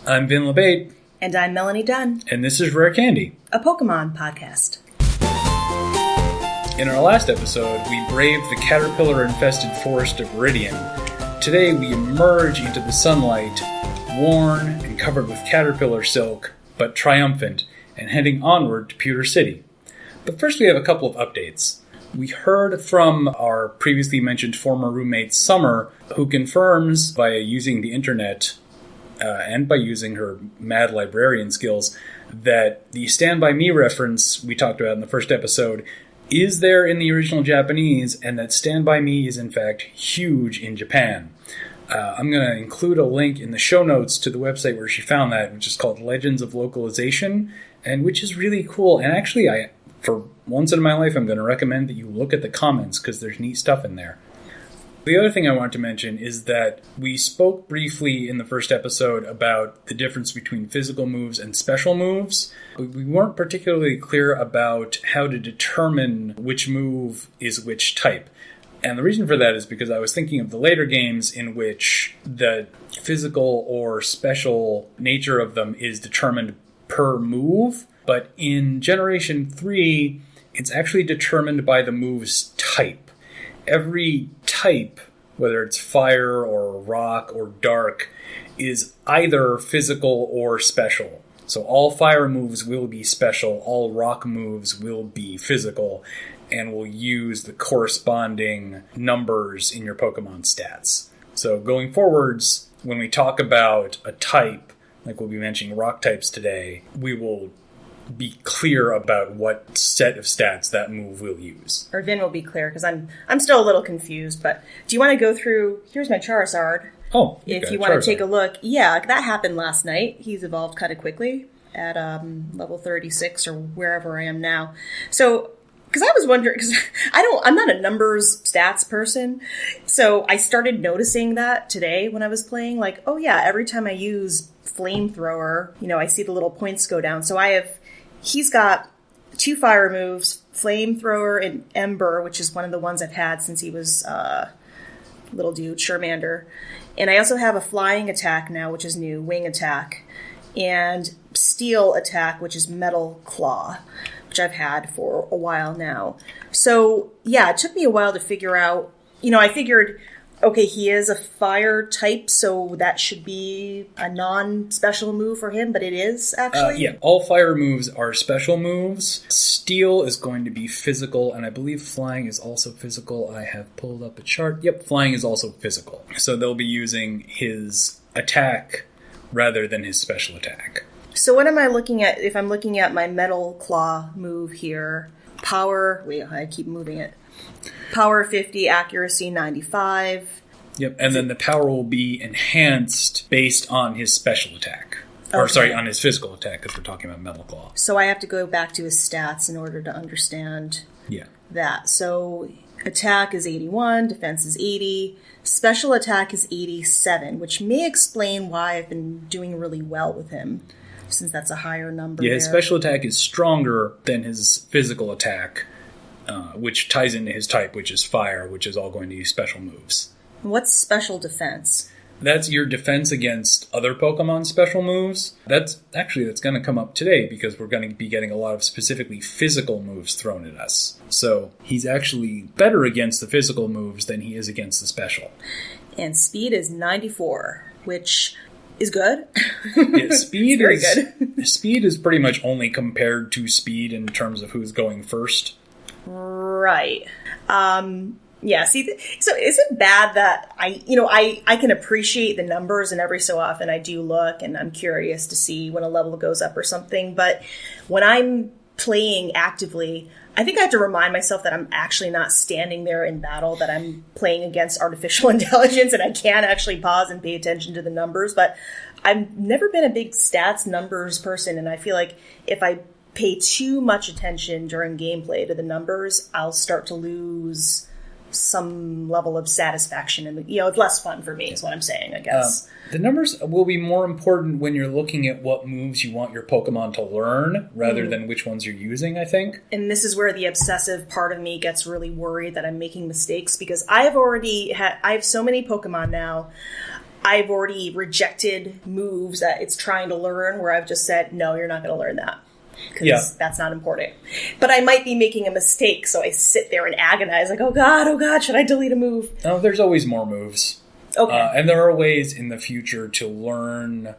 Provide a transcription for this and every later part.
I'm Vin LeBate. And I'm Melanie Dunn. And this is Rare Candy, a Pokemon podcast. In our last episode, we braved the caterpillar-infested forest of Viridian. Today, we emerge into the sunlight, worn and covered with caterpillar silk, but triumphant, and heading onward to Pewter City. But first, we have a couple of updates. We heard from our previously mentioned former roommate, Summer, who confirms via using the internet and by using her mad librarian skills that the Stand By Me reference we talked about in the first episode is there in the original Japanese, and that Stand By Me is in fact huge in Japan. I'm going to include a link in the show notes to the website where she found that, which is called Legends of Localization, and which is really cool. And actually, for once in my life, I'm going to recommend that you look at the comments because there's neat stuff in there. The other thing I want to mention is that we spoke briefly in the first episode about the difference between physical moves and special moves. We weren't particularly clear about how to determine which move is which type. And the reason for that is because I was thinking of the later games in which the physical or special nature of them is determined per move. But in Generation 3, it's actually determined by the move's type. Every type, whether it's fire or rock or dark, is either physical or special. So all fire moves will be special, all rock moves will be physical, and will use the corresponding numbers in your Pokemon stats. So going forwards, when we talk about a type, like we'll be mentioning rock types today, we will be clear about what set of stats that move will use. Or Vin will be clear, because I'm still a little confused, but do you want to go through... Here's my Charizard. Oh, if you want to take a look. Yeah, that happened last night. He's evolved kind of quickly at level 36 or wherever I am now. So, because I was wondering, because I'm not a numbers stats person, so I started noticing that today when I was playing, like, oh yeah, every time I use Flamethrower, I see the little points go down. So he's got 2 fire moves, Flamethrower and Ember, which is one of the ones I've had since he was little dude, Charmander. And I also have a flying attack now, which is new, Wing Attack, and Steel Attack, which is Metal Claw, which I've had for a while now. So, yeah, it took me a while to figure out, I figured, okay, he is a fire type, so that should be a non-special move for him, but it is, actually? Yeah, all fire moves are special moves. Steel is going to be physical, and I believe flying is also physical. I have pulled up a chart. Yep, flying is also physical. So they'll be using his attack rather than his special attack. So what am I looking at? If I'm looking at my Metal Claw move here, power... Wait, I keep moving it. Power 50, accuracy 95. Yep, and then the power will be enhanced based on his special attack. Okay. Or, sorry, on his physical attack, because we're talking about Metal Claw. So I have to go back to his stats in order to understand that. So attack is 81, defense is 80, special attack is 87, which may explain why I've been doing really well with him, since that's a higher number. Yeah, his special attack is stronger than his physical attack, which ties into his type, which is fire, which is all going to use special moves. What's special defense? That's your defense against other Pokemon special moves. That's going to come up today because we're going to be getting a lot of specifically physical moves thrown at us. So he's actually better against the physical moves than he is against the special. And speed is 94, which is good. Yeah, speed very good. Speed is pretty much only compared to speed in terms of who's going first. Right. Yeah, see, so is it bad that I can appreciate the numbers, and every so often I do look and I'm curious to see when a level goes up or something, but when I'm playing actively, I think I have to remind myself that I'm actually not standing there in battle, that I'm playing against artificial intelligence, and I can actually pause and pay attention to the numbers, but I've never been a big stats numbers person, and I feel like if I pay too much attention during gameplay to the numbers, I'll start to lose some level of satisfaction, and it's less fun for me is what I'm saying, I guess. The numbers will be more important when you're looking at what moves you want your Pokemon to learn rather than which ones you're using, I think. And this is where the obsessive part of me gets really worried that I'm making mistakes, because I have so many Pokemon now. I've already rejected moves that it's trying to learn where I've just said, no, you're not going to learn that. Because that's not important. But I might be making a mistake, so I sit there and agonize, like, oh God, should I delete a move? Oh, there's always more moves. Okay. And there are ways in the future to learn,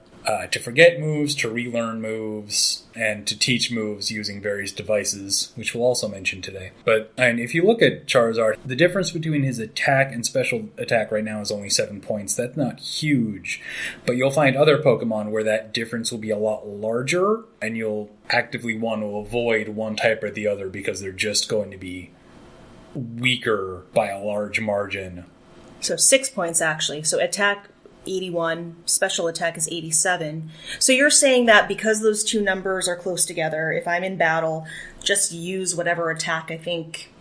to forget moves, to relearn moves, and to teach moves using various devices, which we'll also mention today. And if you look at Charizard, the difference between his attack and special attack right now is only 7 points. That's not huge, but you'll find other Pokemon where that difference will be a lot larger, and you'll actively want to avoid one type or the other because they're just going to be weaker by a large margin. So 6 points, actually. So attack 81, special attack is 87. So you're saying that because those two numbers are close together, if I'm in battle, just use whatever attack I think...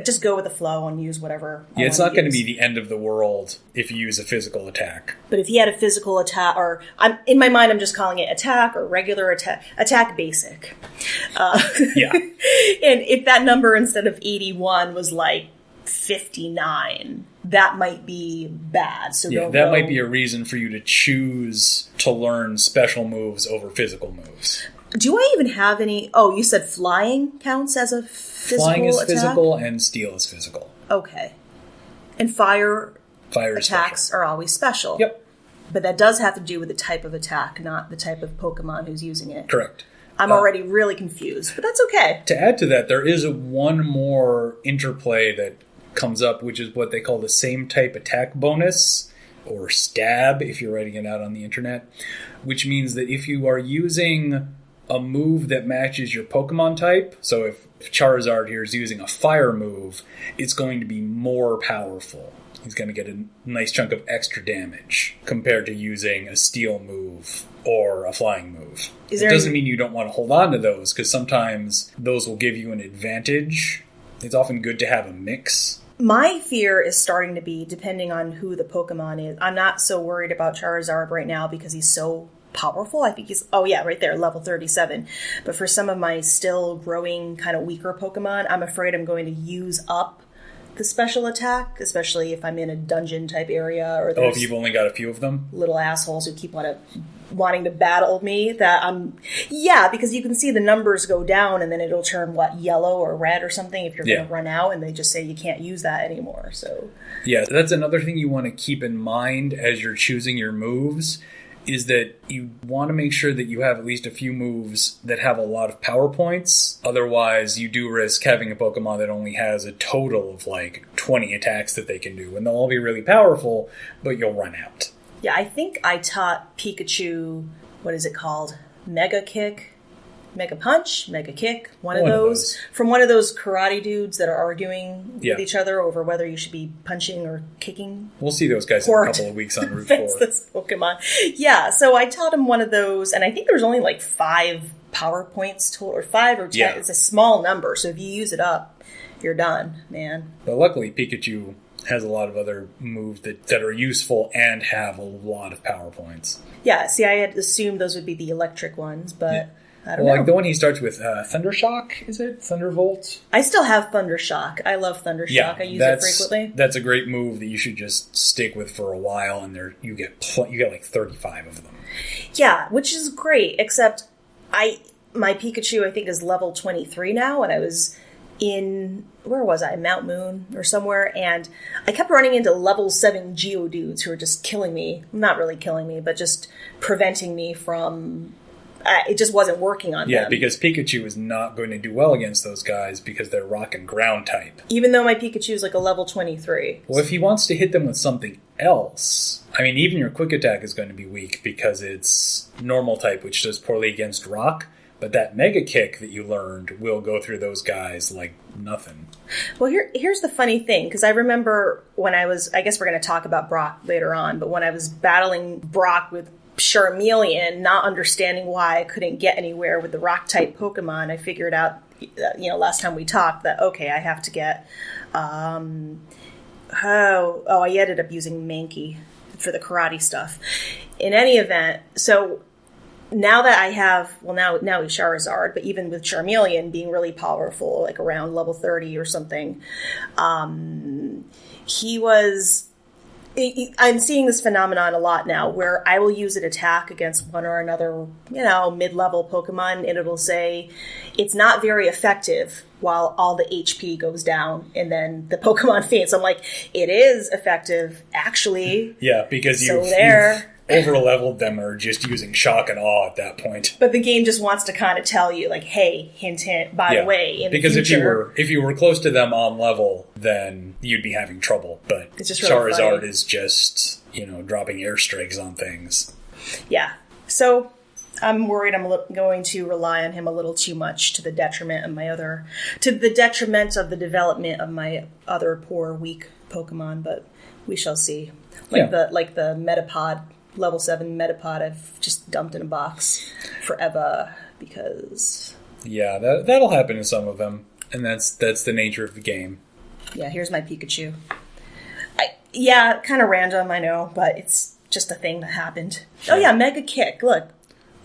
just go with the flow and use whatever. Yeah, it's not going to be the end of the world if you use a physical attack. But if he had a physical attack, or in my mind, I'm just calling it attack or regular attack basic. Yeah. And if that number instead of 81 was like 59, that might be bad. So that might be a reason for you to choose to learn special moves over physical moves. Do I even have any... Oh, you said flying counts as a physical Flying is attack? physical and steel is physical. Okay. And fire attacks are always special. Yep. But that does have to do with the type of attack, not the type of Pokemon who's using it. Correct. I'm already really confused, but that's okay. To add to that, there is one more interplay that comes up, which is what they call the same type attack bonus, or stab if you're writing it out on the internet, which means that if you are using a move that matches your Pokemon type, so if Charizard here is using a fire move, it's going to be more powerful. He's going to get a nice chunk of extra damage compared to using a steel move or a flying move. It doesn't mean you don't want to hold on to those, because sometimes those will give you an advantage. It's often good to have a mix. My fear is starting to be, depending on who the Pokemon is, I'm not so worried about Charizard right now because he's so powerful. I think he's, right there, level 37. But for some of my still growing kind of weaker Pokemon, I'm afraid I'm going to use up the special attack, especially if I'm in a dungeon type area. Or if you've only got a few of them? Little assholes who keep wanting to battle me, because you can see the numbers go down and then it'll turn, yellow or red or something if you're going to run out, and they just say you can't use that anymore. So yeah, that's another thing you want to keep in mind as you're choosing your moves, is that you want to make sure that you have at least a few moves that have a lot of power points. Otherwise, you do risk having a Pokemon that only has a total of 20 attacks that they can do, and they'll all be really powerful, but you'll run out. Yeah, I think I taught Pikachu, what is it called? Mega Kick? Mega Punch? Mega Kick? One of those. From one of those karate dudes that are arguing with each other over whether you should be punching or kicking. We'll see those guys in a couple of weeks on Route 4. That's this Pokemon. Yeah, so I taught him one of those, and I think there's only 5 power points total, or 5 or 10. Yeah. It's a small number, so if you use it up, you're done, man. But luckily, Pikachu has a lot of other moves that are useful and have a lot of power points. Yeah, see, I had assumed those would be the electric ones, but I don't know. The one he starts with, Thundershock, is it? Thunderbolt? I still have Thundershock. I love Thundershock. Yeah, I use it frequently. That's a great move that you should just stick with for a while, and you get 35 of them. Yeah, which is great, except my Pikachu, I think, is level 23 now, and I was in, where was I? Mount Moon or somewhere, and I kept running into level 7 Geodudes who were just killing me. Not really killing me, but just preventing me from... it just wasn't working on them. Yeah, because Pikachu is not going to do well against those guys because they're rock and ground type. Even though my Pikachu is a level 23. Well, if he wants to hit them with something else, even your quick attack is going to be weak because it's normal type, which does poorly against rock. But that Mega Kick that you learned will go through those guys like nothing. Well, here's the funny thing, because I remember when I guess we're going to talk about Brock later on, but when I was battling Brock with Charmeleon, not understanding why I couldn't get anywhere with the rock-type Pokemon, I figured out, last time we talked, that, okay, I have to get, I ended up using Mankey for the karate stuff. In any event, so... Now that I have, now he's Charizard, but even with Charmeleon being really powerful, around level 30 or something, he was I'm seeing this phenomenon a lot now where I will use an attack against one or another, mid-level Pokemon, and it'll say it's not very effective while all the HP goes down and then the Pokemon faints. I'm like, it is effective, actually. Yeah, because you've over-leveled them or just using shock and awe at that point. But the game just wants to kind of tell you, like, hey, hint, hint, by the way, in because the future... if you were close to them on level, then you'd be having trouble. But it's just really Charizard funny. is just, dropping airstrikes on things. Yeah. So I'm worried I'm going to rely on him a little too much to the detriment of the development of my other poor, weak Pokemon, but we shall see. The Metapod, level 7 Metapod I've just dumped in a box forever because... Yeah, that'll happen to some of them, and that's the nature of the game. Yeah, here's my Pikachu. Kind of random, I know, but it's just a thing that happened. Oh yeah, Mega Kick, look.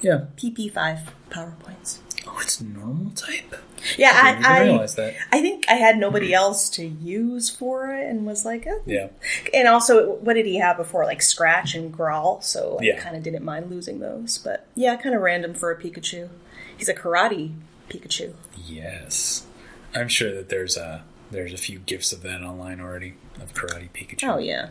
Yeah. PP5 power points. Oh, it's normal type? Yeah, I didn't realize that. I think I had nobody else to use for it and was like, oh. Yeah. And also, what did he have before? Like Scratch and Growl, so I Yeah. kind of didn't mind losing those. But yeah, kind of random for a Pikachu. He's a karate Pikachu. Yes. I'm sure that there's a few gifs of that online already, of karate Pikachu. Oh, yeah.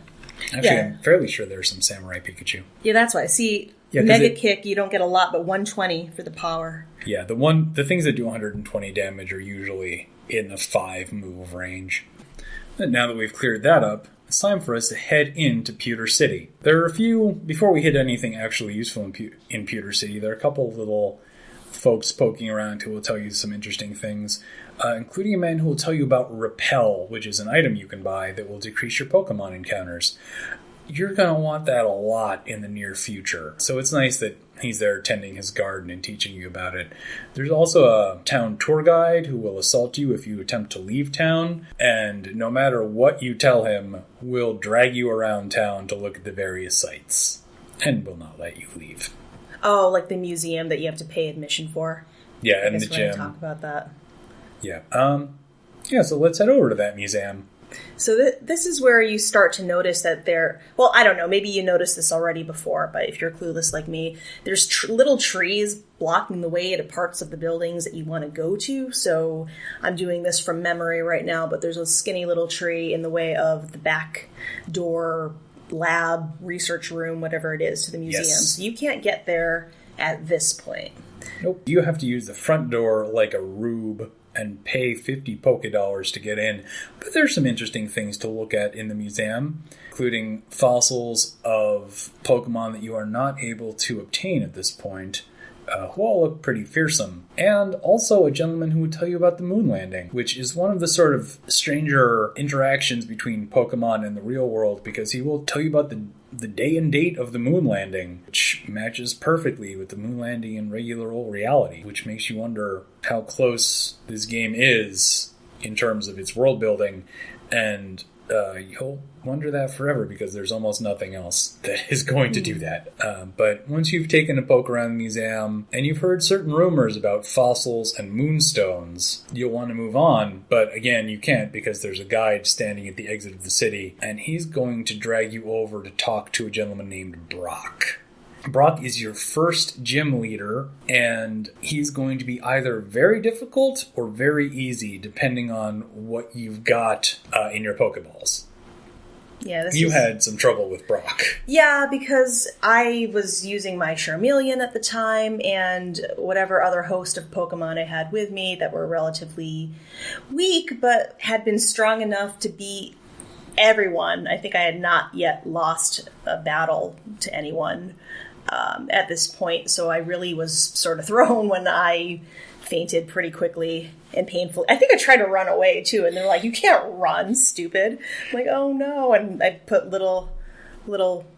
Actually, I'm fairly sure there's some samurai Pikachu. Yeah, that's why. See, Mega Kick, you don't get a lot, but 120 for the power. Yeah, the things that do 120 damage are usually in the 5 move range. And now that we've cleared that up, it's time for us to head into Pewter City. There are a few, before we hit anything actually useful in Pewter City, there are a couple of little folks poking around who will tell you some interesting things, including a man who will tell you about Repel, which is an item you can buy that will decrease your Pokemon encounters. You're going to want that a lot in the near future. So it's nice that he's there tending his garden and teaching you about it. There's also a town tour guide who will assault you if you attempt to leave town, and no matter what you tell him, will drag you around town to look at the various sites, and will not let you leave. Oh, like the museum that you have to pay admission for? Yeah, and the gym. Talk about that. Yeah. So let's head over to that museum. So this is where you start to notice that well, I don't know, maybe you noticed this already before, but if you're clueless like me, there's little trees blocking the way to parts of the buildings that you want to go to. So I'm doing this from memory right now, but there's a skinny little tree in the way of the back door, lab, research room, whatever it is, to the museum. Yes. So you can't get there at this point. Nope. You have to use the front door like a rube and pay 50 Poké-Dollars to get in. But there's some interesting things to look at in the museum, including fossils of Pokemon that you are not able to obtain at this point, who all look pretty fearsome. And also a gentleman who would tell you about the moon landing, which is one of the sort of stranger interactions between Pokemon and the real world, because he will tell you about the day and date of the moon landing, which matches perfectly with the moon landing in regular old reality, which makes you wonder how close this game is in terms of its world building, and you'll wonder that forever because there's almost nothing else that is going to do that. But once you've taken a poke around the museum and you've heard certain rumors about fossils and moonstones, you'll want to move on. But again, you can't because there's a guide standing at the exit of the city, and he's going to drag you over to talk to a gentleman named Brock. Brock is your first gym leader, and he's going to be either very difficult or very easy, depending on what you've got in your Pokeballs. Yeah, you had some trouble with Brock. Yeah, because I was using my Charmeleon at the time, and whatever other host of Pokemon I had with me that were relatively weak, but had been strong enough to beat everyone. I think I had not yet lost a battle to anyone at this point, so I really was sort of thrown when I fainted pretty quickly and painfully. I think I tried to run away too, and they're like, "You can't run, stupid." I'm like, "Oh no!" And I put little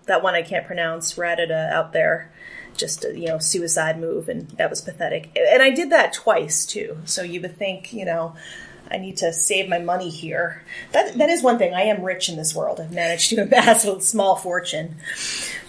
that one I can't pronounce, Rattata, out there, just a suicide move, and that was pathetic. And I did that twice too. So you would think, I need to save my money here. That is one thing. I am rich in this world. I've managed to amass a small fortune,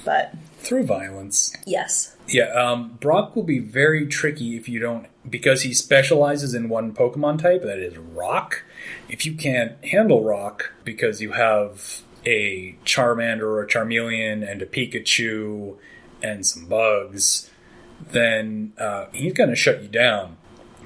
but through violence. Yes. Yeah, Brock will be very tricky if you don't, because he specializes in one Pokemon type, that is Rock. If you can't handle Rock because you have a Charmander or a Charmeleon and a Pikachu and some bugs, then he's going to shut you down.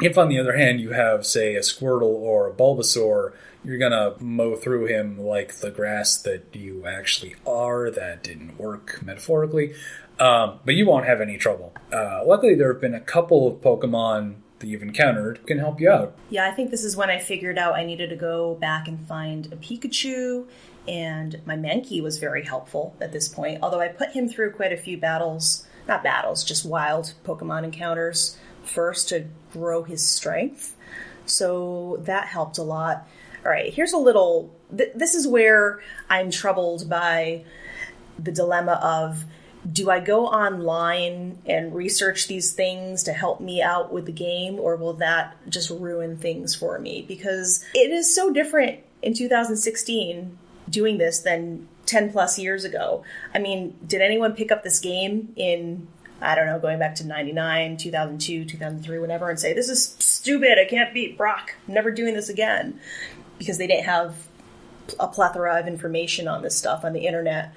If, on the other hand, you have, say, a Squirtle or a Bulbasaur, you're going to mow through him like the grass that you actually are. That didn't work metaphorically. But you won't have any trouble. Luckily, there have been a couple of Pokemon that you've encountered who can help you out. Yeah, I think this is when I figured out I needed to go back and find a Pikachu, and my Mankey was very helpful at this point, although I put him through quite a few just wild Pokemon encounters first to grow his strength. So that helped a lot. All right, here's a little... this is where I'm troubled by the dilemma of, do I go online and research these things to help me out with the game, or will that just ruin things for me? Because it is so different in 2016 doing this than 10 plus years ago. I mean, did anyone pick up this game in, I don't know, going back to 99, 2002, 2003, whenever, and say, this is stupid, I can't beat Brock, I'm never doing this again? Because they didn't have a plethora of information on this stuff on the internet.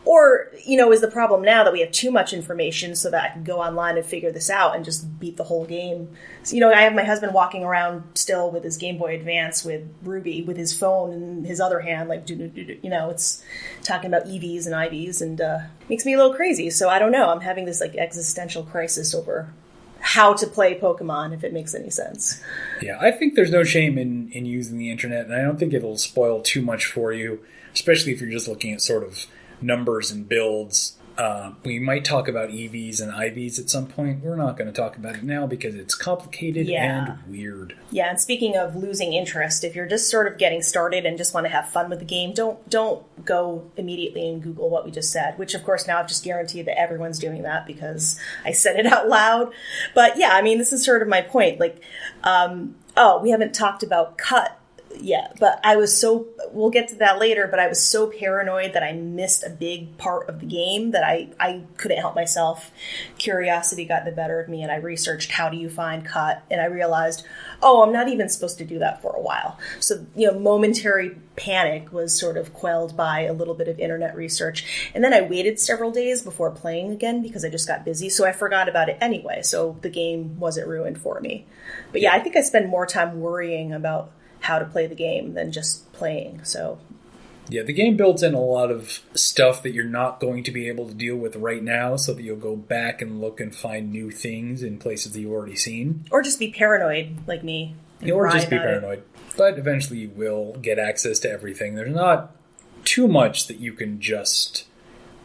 Or, is the problem now that we have too much information so that I can go online and figure this out and just beat the whole game? So, I have my husband walking around still with his Game Boy Advance with Ruby, with his phone in his other hand, like, it's talking about EVs and IVs, and makes me a little crazy. So I don't know. I'm having this existential crisis over how to play Pokemon, if it makes any sense. Yeah, I think there's no shame in using the internet, and I don't think it'll spoil too much for you, especially if you're just looking at sort of numbers and builds. We might talk about EVs and IVs at some point. We're not going to talk about it now because it's complicated and weird. Yeah, and speaking of losing interest, if you're just sort of getting started and just want to have fun with the game, don't go immediately and Google what we just said, which of course now I've just guaranteed that everyone's doing that because I said it out loud. But yeah, I mean, this is sort of my point. We haven't talked about cut yet, but we'll get to that later, but I was so paranoid that I missed a big part of the game that I couldn't help myself. Curiosity got the better of me, and I researched how do you find cut, and I realized, I'm not even supposed to do that for a while. So, momentary panic was sort of quelled by a little bit of internet research. And then I waited several days before playing again because I just got busy, so I forgot about it anyway, so the game wasn't ruined for me. But yeah, I think I spend more time worrying about how to play the game than just playing. So yeah, the game builds in a lot of stuff that you're not going to be able to deal with right now, so that you'll go back and look and find new things in places that you've already seen. Or just be paranoid like me. Or just be paranoid. But eventually you will get access to everything. There's not too much that you can just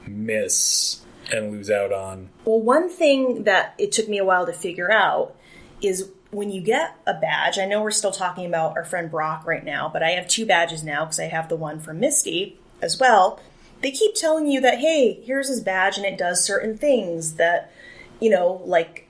miss and lose out on. Well, one thing that it took me a while to figure out is when you get a badge, I know we're still talking about our friend Brock right now, but I have 2 badges now because I have the one from Misty as well. They keep telling you that, hey, here's his badge and it does certain things that,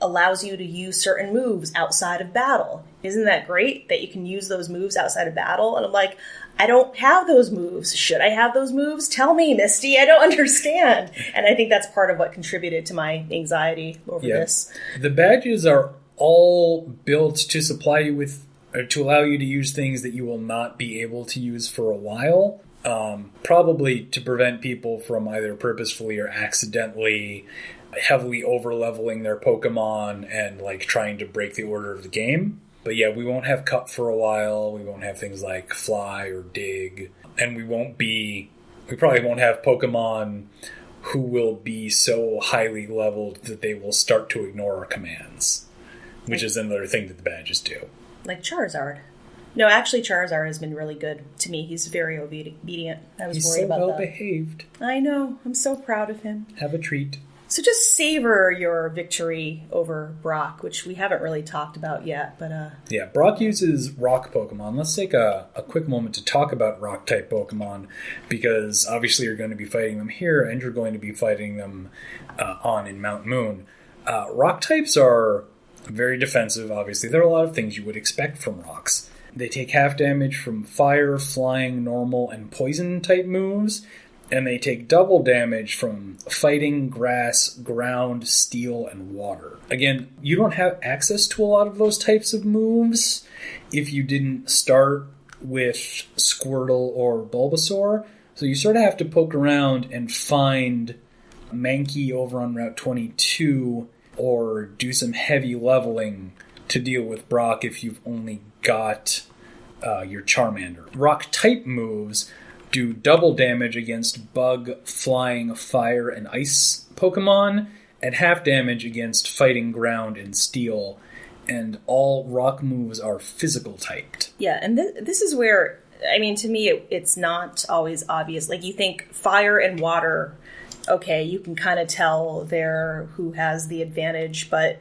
allows you to use certain moves outside of battle. Isn't that great that you can use those moves outside of battle? And I'm like, I don't have those moves. Should I have those moves? Tell me, Misty. I don't understand. And I think that's part of what contributed to my anxiety over this. The badges are all built to supply you with, or to allow you to use things that you will not be able to use for a while. Probably to prevent people from either purposefully or accidentally heavily over-leveling their Pokemon and trying to break the order of the game. But yeah, we won't have Cut for a while. We won't have things like Fly or Dig. And we probably won't have Pokemon who will be so highly leveled that they will start to ignore our commands. Which is another thing that the badges do. Like Charizard. No, actually, Charizard has been really good to me. He's very obedient. I was worried about that. He's so well behaved. I know. I'm so proud of him. Have a treat. So just savor your victory over Brock, which we haven't really talked about yet. But yeah, Brock uses rock Pokemon. Let's take a quick moment to talk about rock-type Pokemon, because obviously you're going to be fighting them here, and you're going to be fighting them in Mount Moon. Rock types are very defensive, obviously. There are a lot of things you would expect from rocks. They take half damage from fire, flying, normal, and poison-type moves, and they take double damage from fighting, grass, ground, steel, and water. Again, you don't have access to a lot of those types of moves if you didn't start with Squirtle or Bulbasaur, So you sort of have to poke around and find Mankey over on Route 22 or do some heavy leveling to deal with Brock if you've only got your Charmander. Rock-type moves do double damage against Bug, Flying, Fire, and Ice Pokemon, and half damage against Fighting, Ground, and Steel. And all rock moves are physical typed. Yeah, and this is where, I mean, to me, it's not always obvious. Like, you think fire and water, okay, you can kind of tell there who has the advantage, but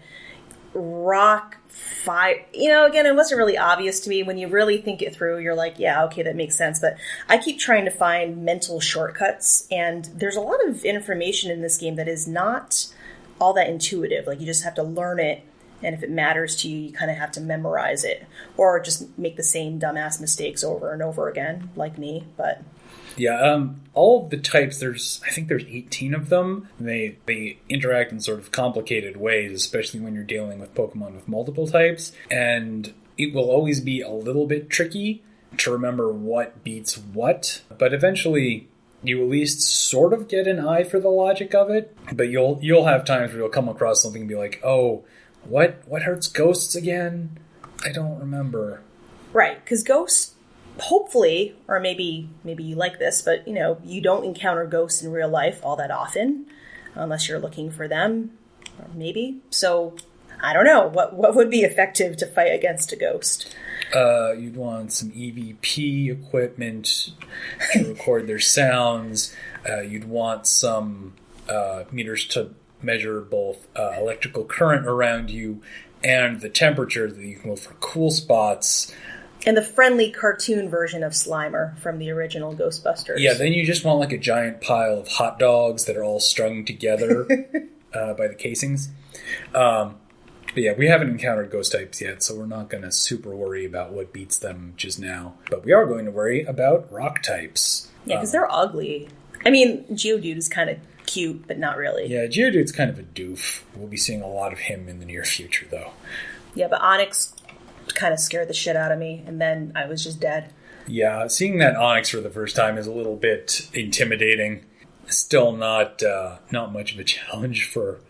rock, fire, again, it wasn't really obvious to me. When you really think it through, you're like, yeah, okay, that makes sense. But I keep trying to find mental shortcuts, and there's a lot of information in this game that is not all that intuitive. Like, you just have to learn it. And if it matters to you, you kind of have to memorize it. Or just make the same dumbass mistakes over and over again, like me. But yeah, all of the types, I think there's 18 of them. They interact in sort of complicated ways, especially when you're dealing with Pokemon with multiple types. And it will always be a little bit tricky to remember what beats what. But eventually, you at least sort of get an eye for the logic of it. But you'll have times where you'll come across something and be like, oh, What hurts ghosts again? I don't remember. Right, because ghosts, hopefully, or maybe you like this, but you don't encounter ghosts in real life all that often, unless you're looking for them, or maybe. So, I don't know. What would be effective to fight against a ghost? You'd want some EVP equipment to record their sounds. You'd want some meters to measure both electrical current around you and the temperature that you can look for cool spots. And the friendly cartoon version of Slimer from the original Ghostbusters. Yeah, then you just want like a giant pile of hot dogs that are all strung together by the casings. But yeah, we haven't encountered ghost types yet, so we're not going to super worry about what beats them just now. But we are going to worry about rock types. Yeah, because they're ugly. I mean, Geodude is kind of cute, but not really. Yeah, Geodude's kind of a doof. We'll be seeing a lot of him in the near future, though. Yeah, but Onix kind of scared the shit out of me, and then I was just dead. Yeah, seeing that Onix for the first time is a little bit intimidating. Still not much of a challenge for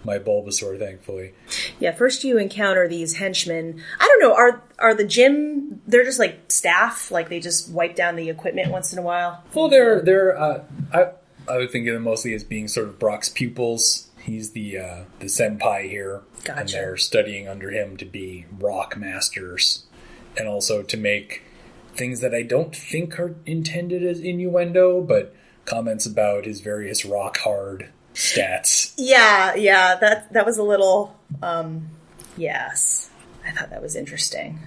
my Bulbasaur, thankfully. Yeah, first you encounter these henchmen. I don't know, are the gym, they're just like staff? Like they just wipe down the equipment once in a while? Well, I would think of them mostly as being sort of Brock's pupils. He's the senpai here. Gotcha. And they're studying under him to be rock masters. And also to make things that I don't think are intended as innuendo, but comments about his various rock hard stats. Yeah, that was a little, yes. I thought that was interesting.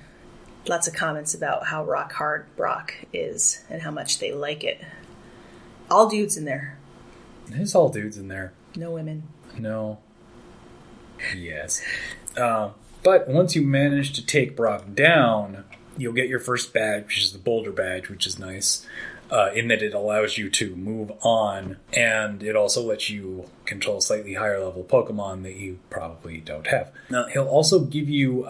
Lots of comments about how rock hard Brock is and how much they like it. All dudes in there. There's all dudes in there. No women. No. Yes. But once you manage to take Brock down, you'll get your first badge, which is the Boulder badge, which is nice, in that it allows you to move on, and it also lets you control slightly higher level Pokemon that you probably don't have. Now, he'll also give you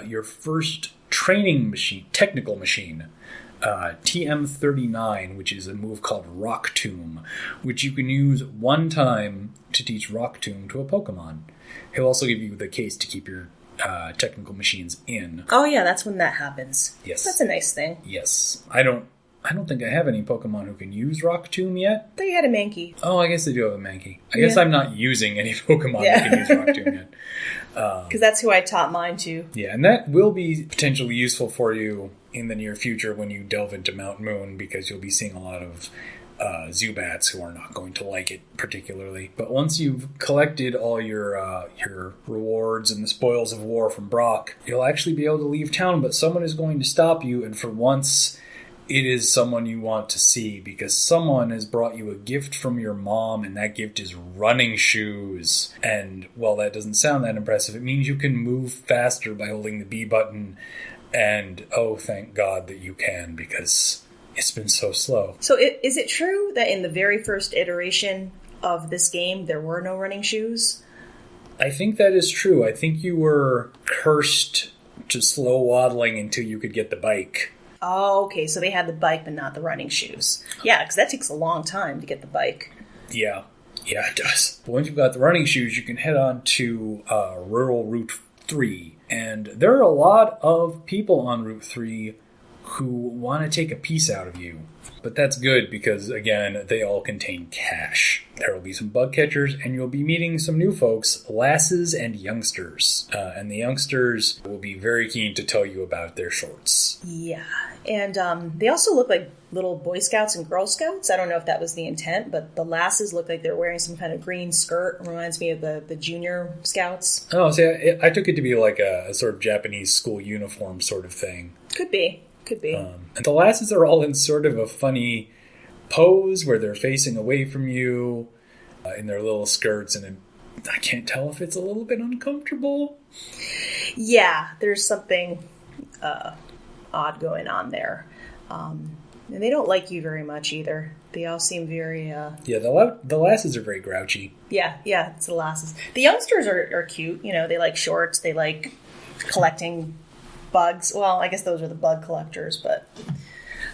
your first training machine, technical machine, TM39, which is a move called Rock Tomb, which you can use one time to teach Rock Tomb to a Pokemon. He'll also give you the case to keep your technical machines in. Oh yeah, that's when that happens. Yes. That's a nice thing. Yes. I don't think I have any Pokemon who can use Rock Tomb yet. I thought you had a Mankey. Oh, I guess they do have a Mankey. I guess I'm not using any Pokemon that can use Rock Tomb yet. Because that's who I taught mine to. Yeah, and that will be potentially useful for you in the near future when you delve into Mount Moon, because you'll be seeing a lot of Zubats who are not going to like it particularly. But once you've collected all your rewards and the spoils of war from Brock, you'll actually be able to leave town, but someone is going to stop you, and for once, it is someone you want to see, because someone has brought you a gift from your mom, and that gift is running shoes. And while that doesn't sound that impressive, it means you can move faster by holding the B button, and oh, thank God that you can, because it's been so slow. So is it true that in the very first iteration of this game, there were no running shoes? I think that is true. I think you were cursed to slow waddling until you could get the bike. Oh, okay, so they had the bike but not the running shoes. Yeah, because that takes a long time to get the bike. Yeah, it does. But once you've got the running shoes, you can head on to rural Route 3. And there are a lot of people on Route 3 who want to take a piece out of you. But that's good because, again, they all contain cash. There will be some bug catchers, and you'll be meeting some new folks, lasses and youngsters. And the youngsters will be very keen to tell you about their shorts. Yeah, and they also look like little Boy Scouts and Girl Scouts. I don't know if that was the intent, but the lasses look like they're wearing some kind of green skirt. It reminds me of the junior scouts. Oh, see, I took it to be like a sort of Japanese school uniform sort of thing. Could be. And the lasses are all in sort of a funny pose where they're facing away from you in their little skirts, and I can't tell if it's a little bit uncomfortable. Yeah, there's something odd going on there. And they don't like you very much either. They all seem very... Yeah, the lasses are very grouchy. Yeah, it's the lasses. The youngsters are cute. You know, they like shorts. They like collecting bugs. Well, I guess those are the bug collectors, but...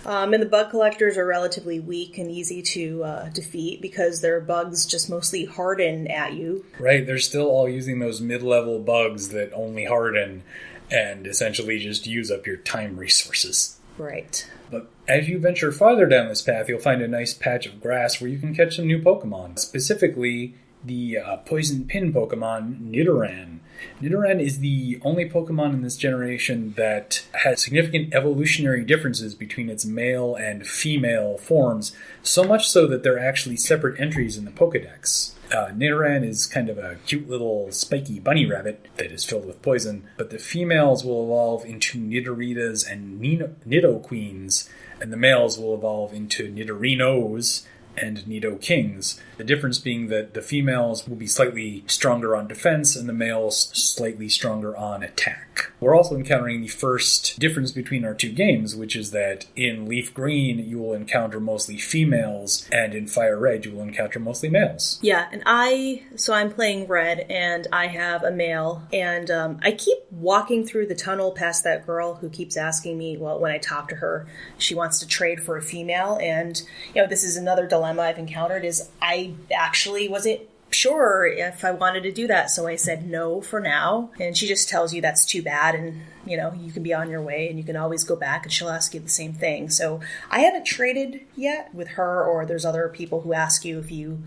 and the bug collectors are relatively weak and easy to defeat because their bugs just mostly harden at you. Right, they're still all using those mid-level bugs that only harden and essentially just use up your time resources. Right. But as you venture farther down this path, you'll find a nice patch of grass where you can catch some new Pokemon. Specifically, the Poison Pin Pokemon, Nidoran. Nidoran is the only Pokemon in this generation that has significant evolutionary differences between its male and female forms, so much so that they're actually separate entries in the Pokedex. Nidoran is kind of a cute little spiky bunny rabbit that is filled with poison, but the females will evolve into Nidoritas and Nidoqueens, and the males will evolve into Nidorinos and Nidokings. The difference being that the females will be slightly stronger on defense and the males slightly stronger on attack. We're also encountering the first difference between our two games, which is that in Leaf Green you will encounter mostly females, and in Fire Red you will encounter mostly males. Yeah, and I'm playing Red, and I have a male, and I keep walking through the tunnel past that girl who keeps asking me, well, when I talk to her, she wants to trade for a female, and, you know, this is another dilemma I've encountered, is I actually wasn't sure if I wanted to do that, so I said no for now, and she just tells you that's too bad, and you know, you can be on your way and you can always go back and she'll ask you the same thing. So I haven't traded yet with her, or there's other people who ask you if you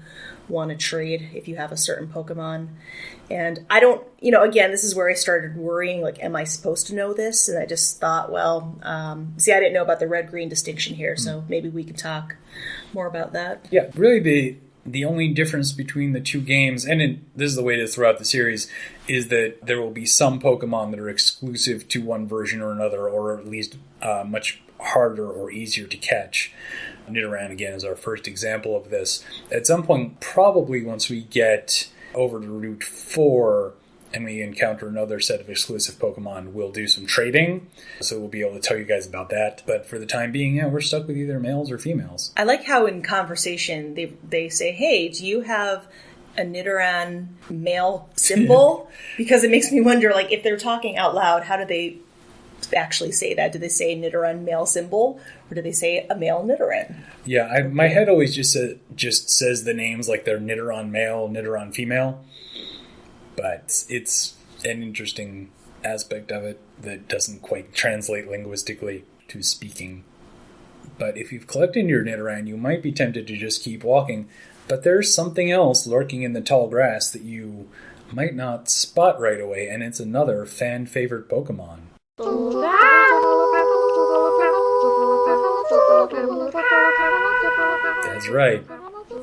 want to trade if you have a certain Pokemon. And I don't, you know, again, this is where I started worrying, like, am I supposed to know this? And I just thought, well, I didn't know about the red-green distinction here, so maybe we could talk more about that. Yeah, really the only difference between the two games, and this is the way it is throughout the series, is that there will be some Pokemon that are exclusive to one version or another, or at least much harder or easier to catch. Nidoran, again, is our first example of this. At some point, probably once we get over to Route 4 and we encounter another set of exclusive Pokemon, we'll do some trading, so we'll be able to tell you guys about that. But for the time being, yeah, we're stuck with either males or females. I like how in conversation they say, hey, do you have a Nidoran male symbol? Because it makes me wonder, like, if they're talking out loud, how do they actually say that? Do they say Nidoran male symbol, or do they say a male Nidoran? Yeah, my head always just says the names like they're Nidoran male, Nidoran female. But it's an interesting aspect of it that doesn't quite translate linguistically to speaking. But if you've collected your Nidoran, you might be tempted to just keep walking. But there's something else lurking in the tall grass that you might not spot right away, and it's another fan-favorite Pokemon. That's right.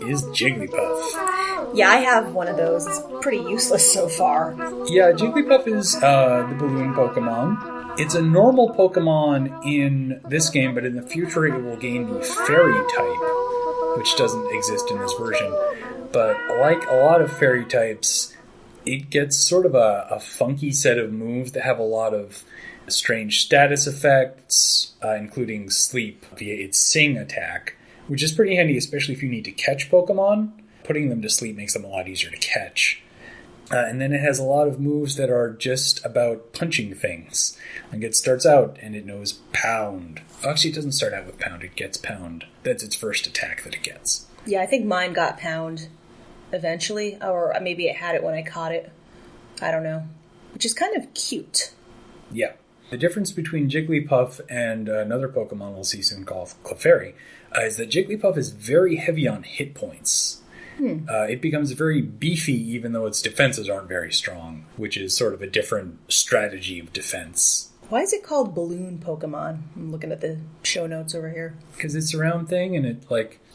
Is Jigglypuff. Yeah, I have one of those. It's pretty useless so far. Yeah, Jigglypuff is the balloon Pokemon. It's a normal Pokemon in this game, but in the future it will gain the Fairy type, which doesn't exist in this version. But like a lot of Fairy types, it gets sort of a funky set of moves that have a lot of strange status effects, including sleep via its Sing attack, which is pretty handy, especially if you need to catch Pokemon. Putting them to sleep makes them a lot easier to catch. And then it has a lot of moves that are just about punching things. Like it starts out and it knows pound. Actually, it doesn't start out with pound, it gets pound. That's its first attack that it gets. Yeah, I think mine got pound eventually, or maybe it had it when I caught it. I don't know. Which is kind of cute. Yeah. The difference between Jigglypuff and another Pokemon we'll see soon called Clefairy is that Jigglypuff is very heavy on hit points. It becomes very beefy even though its defenses aren't very strong, which is sort of a different strategy of defense. Why is it called Balloon Pokemon? I'm looking at the show notes over here. Because it's a round thing and it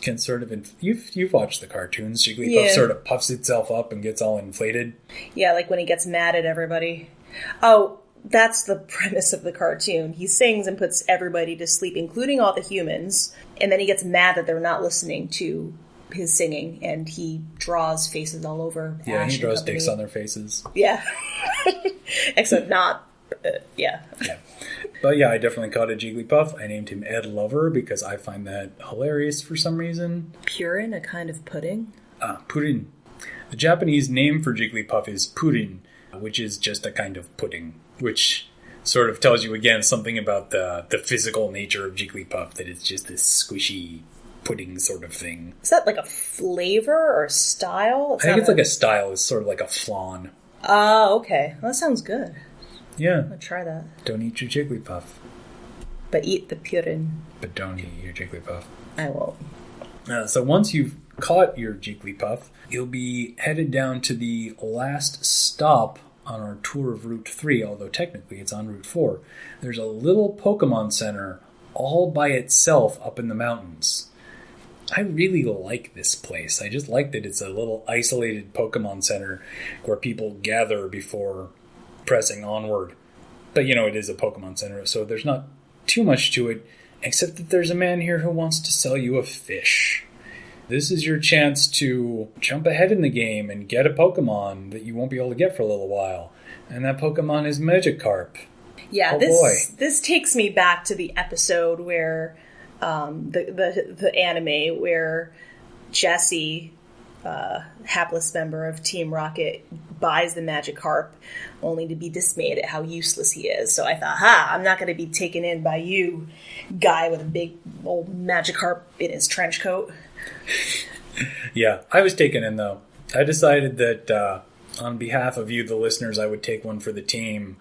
can sort of... You've watched the cartoons. Jigglypuff sort of puffs itself up and gets all inflated. Yeah, like when he gets mad at everybody. Oh, that's the premise of the cartoon. He sings and puts everybody to sleep, including all the humans, and then he gets mad that they're not listening to his singing, and he draws faces all over. Yeah, he draws dicks on their faces. Yeah. Except not, yeah. But yeah, I definitely caught a Jigglypuff. I named him Ed Lover because I find that hilarious for some reason. Purin, a kind of pudding? Purin. The Japanese name for Jigglypuff is purin, which is just a kind of pudding, which sort of tells you again something about the physical nature of Jigglypuff, that it's just this squishy pudding sort of thing. Is that like a flavor or style? I think it's like a style. It's sort of like a flan. Oh, okay. Well, that sounds good. Yeah. I'll try that. Don't eat your Jigglypuff. But eat the purin. But don't eat your Jigglypuff. I won't. So once you've caught your Jigglypuff, you'll be headed down to the last stop on our tour of Route 3, although technically it's on Route 4. There's a little Pokemon Center all by itself up in the mountains. I really like this place. I just like that it's a little isolated Pokemon Center where people gather before pressing onward. But, it is a Pokemon Center, so there's not too much to it, except that there's a man here who wants to sell you a fish. This is your chance to jump ahead in the game and get a Pokemon that you won't be able to get for a little while. And that Pokemon is Magikarp. Yeah, this takes me back to the episode where the anime where Jessie, hapless member of Team Rocket, buys the Magikarp only to be dismayed at how useless he is. So I thought, I'm not going to be taken in by you, guy with a big old Magikarp in his trench coat. Yeah, I was taken in, though. I decided that on behalf of you, the listeners, I would take one for the team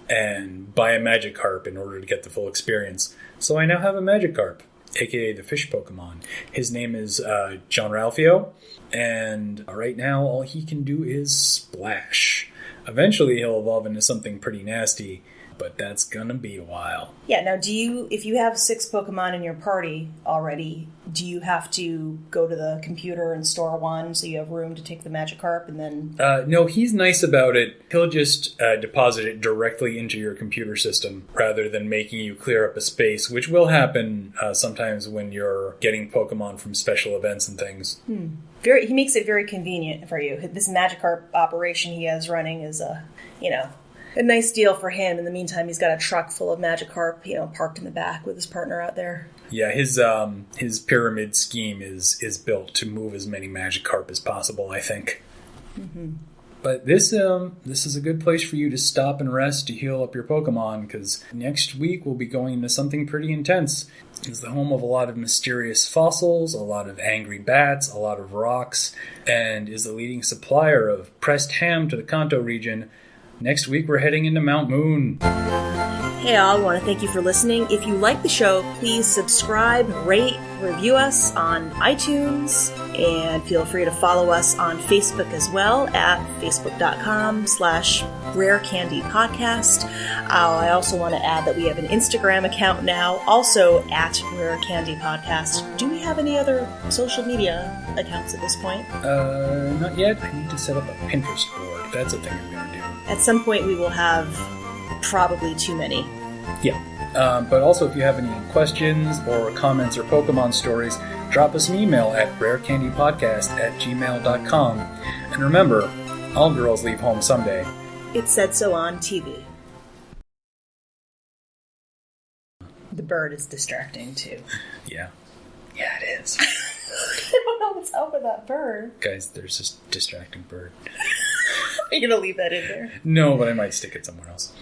and buy a Magikarp in order to get the full experience. So I now have a Magikarp, aka the fish Pokemon. His name is John Ralphio, and right now all he can do is splash. Eventually he'll evolve into something pretty nasty, but that's gonna be a while. Yeah, now if you have 6 Pokemon in your party already, do you have to go to the computer and store one so you have room to take the Magikarp and then... No, he's nice about it. He'll just deposit it directly into your computer system rather than making you clear up a space, which will happen sometimes when you're getting Pokemon from special events and things. He makes it very convenient for you. This Magikarp operation he has running is a nice deal for him. In the meantime, he's got a truck full of Magikarp, parked in the back with his partner out there. Yeah, his pyramid scheme is built to move as many Magikarp as possible, I think. Mm-hmm. But this is a good place for you to stop and rest to heal up your Pokemon, because next week we'll be going into something pretty intense. It's the home of a lot of mysterious fossils, a lot of angry bats, a lot of rocks, and is the leading supplier of pressed ham to the Kanto region. Next week, we're heading into Mount Moon. Hey all, I want to thank you for listening. If you like the show, please subscribe, rate, review us on iTunes, and feel free to follow us on Facebook as well at facebook.com/rarecandypodcast. I also want to add that we have an Instagram account now, also at Rare Candy Podcast. Do we have any other social media accounts at this point? Not yet. I need to set up a Pinterest board. That's a thing I'm going to do. At some point we will have probably too many. Yeah. But also, if you have any questions or comments or Pokemon stories, drop us an email at rarecandypodcast@gmail.com. And remember, all girls leave home someday. It said so on TV. The bird is distracting, too. Yeah. Yeah, it is. I don't know what's up with that bird. Guys, there's this distracting bird. You're going to leave that in there? No, but I might stick it somewhere else.